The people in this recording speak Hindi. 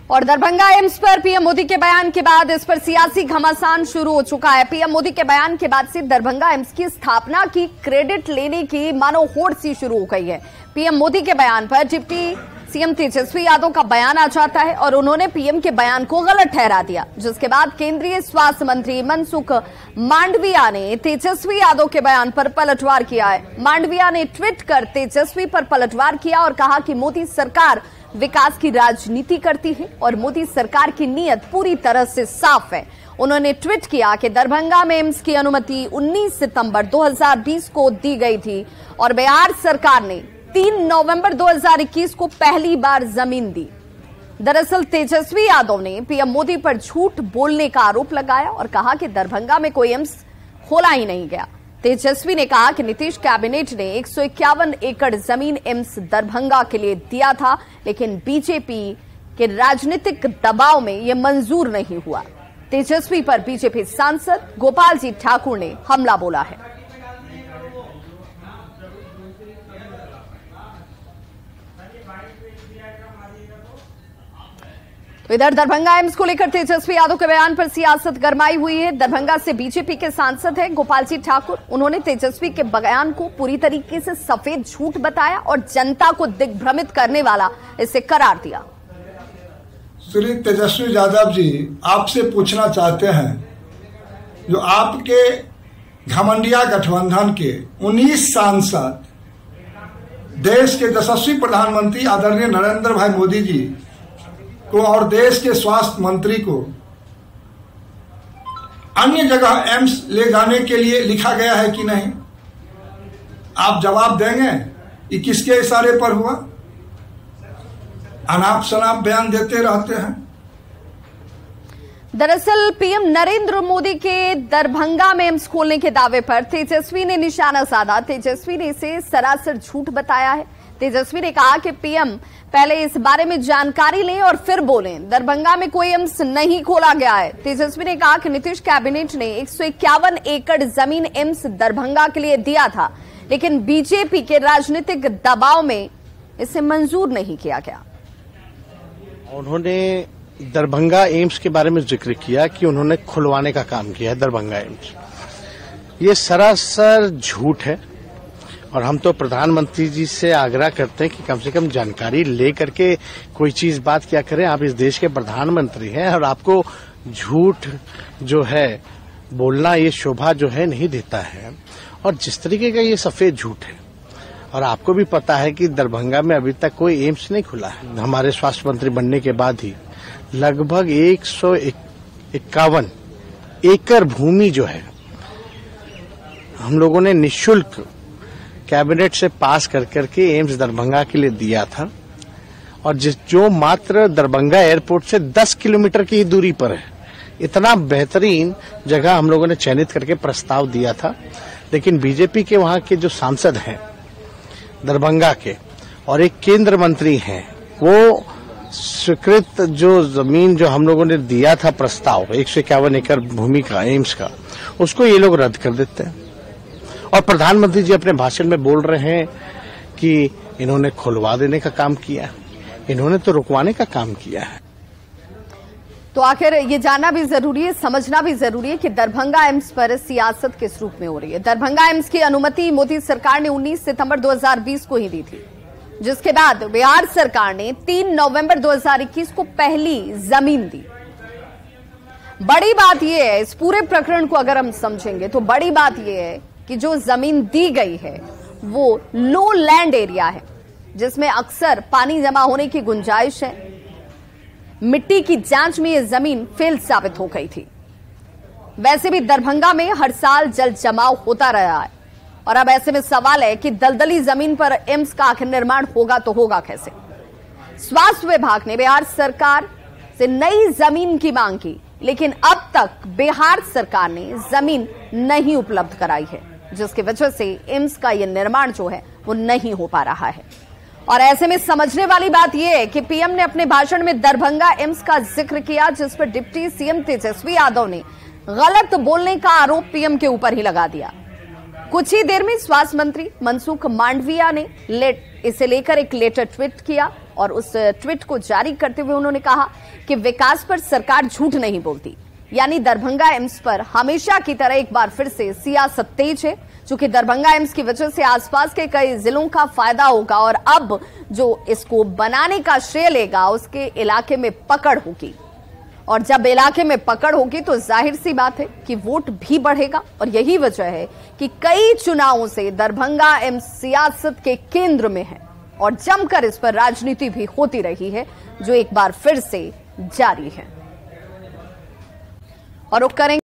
और दरभंगा एम्स पर पीएम मोदी के बयान के बाद इस पर सियासी घमासान शुरू हो चुका है। पीएम मोदी के बयान के बाद से दरभंगा एम्स की स्थापना की क्रेडिट लेने की मानो होड़ सी शुरू हो गई है। पीएम मोदी के बयान पर डिप्टी सीएम तेजस्वी यादव का बयान आ जाता है और उन्होंने पीएम के बयान को गलत ठहरा दिया, जिसके बाद केंद्रीय स्वास्थ्य मंत्री मनसुख मांडविया ने तेजस्वी यादव के बयान पर पलटवार किया है। मांडविया ने ट्वीट कर तेजस्वी पर पलटवार किया और कहा कि मोदी सरकार विकास की राजनीति करती है और मोदी सरकार की नीयत पूरी तरह से साफ है। उन्होंने ट्वीट किया कि दरभंगा में एम्स की अनुमति 19 सितंबर 2020 को दी गई थी और बिहार सरकार ने 3 नवंबर 2021 को पहली बार जमीन दी। दरअसल तेजस्वी यादव ने पीएम मोदी पर झूठ बोलने का आरोप लगाया और कहा कि दरभंगा में कोई एम्स खोला ही नहीं गया। तेजस्वी ने कहा कि नीतीश कैबिनेट ने 151 एकड़ जमीन एम्स दरभंगा के लिए दिया था, लेकिन बीजेपी के राजनीतिक दबाव में यह मंजूर नहीं हुआ। तेजस्वी पर बीजेपी सांसद गोपाल जी ठाकुर ने हमला बोला है। इधर दरभंगा एम्स को लेकर तेजस्वी यादव के बयान पर सियासत गरमाई हुई है। दरभंगा से बीजेपी के सांसद हैं गोपाल जी ठाकुर। उन्होंने तेजस्वी के बयान को पूरी तरीके से सफेद झूठ बताया और जनता को दिग्भ्रमित करने वाला इसे करार दिया। श्री तेजस्वी यादव जी, आपसे पूछना चाहते हैं, जो आपके घमंडिया गठबंधन के 19 सांसद देश के यशस्वी प्रधानमंत्री आदरणीय नरेंद्र भाई मोदी जी को और देश के स्वास्थ्य मंत्री को अन्य जगह एम्स ले जाने के लिए लिखा गया है कि नहीं? आप जवाब देंगे कि किसके इशारे पर हुआ? अनाप शनाप बयान देते रहते हैं। दरअसल पीएम नरेंद्र मोदी के दरभंगा में एम्स खोलने के दावे पर तेजस्वी ने निशाना साधा। तेजस्वी ने इसे सरासर झूठ बताया है। तेजस्वी ने कहा कि पीएम पहले इस बारे में जानकारी लें और फिर बोलें। दरभंगा में कोई एम्स नहीं खोला गया है। तेजस्वी ने कहा कि नीतीश कैबिनेट ने 151 एकड़ जमीन एम्स दरभंगा के लिए दिया था, लेकिन बीजेपी के राजनीतिक दबाव में इसे मंजूर नहीं किया गया। उन्होंने दरभंगा एम्स के बारे में जिक्र किया कि उन्होंने खुलवाने का काम किया है दरभंगा एम्स। ये सरासर झूठ है और हम तो प्रधानमंत्री जी से आग्रह करते हैं कि कम से कम जानकारी ले करके कोई चीज बात क्या करें। आप इस देश के प्रधानमंत्री हैं और आपको झूठ जो है बोलना, ये शोभा जो है नहीं देता है। और जिस तरीके का ये सफेद झूठ है, और आपको भी पता है कि दरभंगा में अभी तक कोई एम्स नहीं खुला है। हमारे स्वास्थ्य मंत्री बनने के बाद ही लगभग 151 एकड़ भूमि जो है हम लोगों ने निःशुल्क कैबिनेट से पास कर करके एम्स दरभंगा के लिए दिया था, और जो मात्र दरभंगा एयरपोर्ट से 10 किलोमीटर की दूरी पर है। इतना बेहतरीन जगह हम लोगों ने चयनित करके प्रस्ताव दिया था, लेकिन बीजेपी के वहां के जो सांसद हैं दरभंगा के और एक केंद्र मंत्री हैं, वो स्वीकृत जो जमीन जो हम लोगों ने दिया था प्रस्ताव 151 एकड़ भूमि का एम्स का, उसको ये लोग रद्द कर देते हैं। और प्रधानमंत्री जी अपने भाषण में बोल रहे हैं कि इन्होंने खुलवा देने का काम किया है, इन्होंने तो रुकवाने का काम किया है। तो आखिर ये जानना भी जरूरी है, समझना भी जरूरी है कि दरभंगा एम्स पर सियासत किस रूप में हो रही है। दरभंगा एम्स की अनुमति मोदी सरकार ने 19 सितंबर 2020 को ही दी थी, जिसके बाद बिहार सरकार ने 3 नवंबर 2021 को पहली जमीन दी। बड़ी बात यह है, इस पूरे प्रकरण को अगर हम समझेंगे तो बड़ी बात यह है कि जो जमीन दी गई है वो लो लैंड एरिया है, जिसमें अक्सर पानी जमा होने की गुंजाइश है। मिट्टी की जांच में ये जमीन फेल साबित हो गई थी। वैसे भी दरभंगा में हर साल जल जमाव होता रहा है, और अब ऐसे में सवाल है कि दलदली जमीन पर एम्स का आखिर निर्माण होगा तो होगा कैसे। स्वास्थ्य विभाग ने बिहार सरकार से नई जमीन की मांग की, लेकिन अब तक बिहार सरकार ने जमीन नहीं उपलब्ध कराई है, जिसकी वजह से एम्स का यह निर्माण जो है वो नहीं हो पा रहा है। और ऐसे में समझने वाली बात यह है कि पीएम ने अपने भाषण में दरभंगा एम्स का जिक्र किया, जिस पर डिप्टी सीएम तेजस्वी यादव ने गलत बोलने का आरोप पीएम के ऊपर ही लगा दिया। कुछ ही देर में स्वास्थ्य मंत्री मनसुख मांडविया ने इसे लेकर एक लेटर ट्वीट किया और उस ट्वीट को जारी करते हुए उन्होंने कहा कि विकास पर सरकार झूठ नहीं बोलती, यानी दरभंगा एम्स पर हमेशा की तरह एक बार फिर से सियासत तेज है। चूंकि दरभंगा एम्स की वजह से आसपास के कई जिलों का फायदा होगा और अब जो इसको बनाने का श्रेय लेगा उसके इलाके में पकड़ होगी, और जब इलाके में पकड़ होगी तो जाहिर सी बात है कि वोट भी बढ़ेगा। और यही वजह है कि कई चुनावों से दरभंगा एम्स सियासत के केंद्र में है और जमकर इस पर राजनीति भी होती रही है, जो एक बार फिर से जारी है। और रुक करेंगे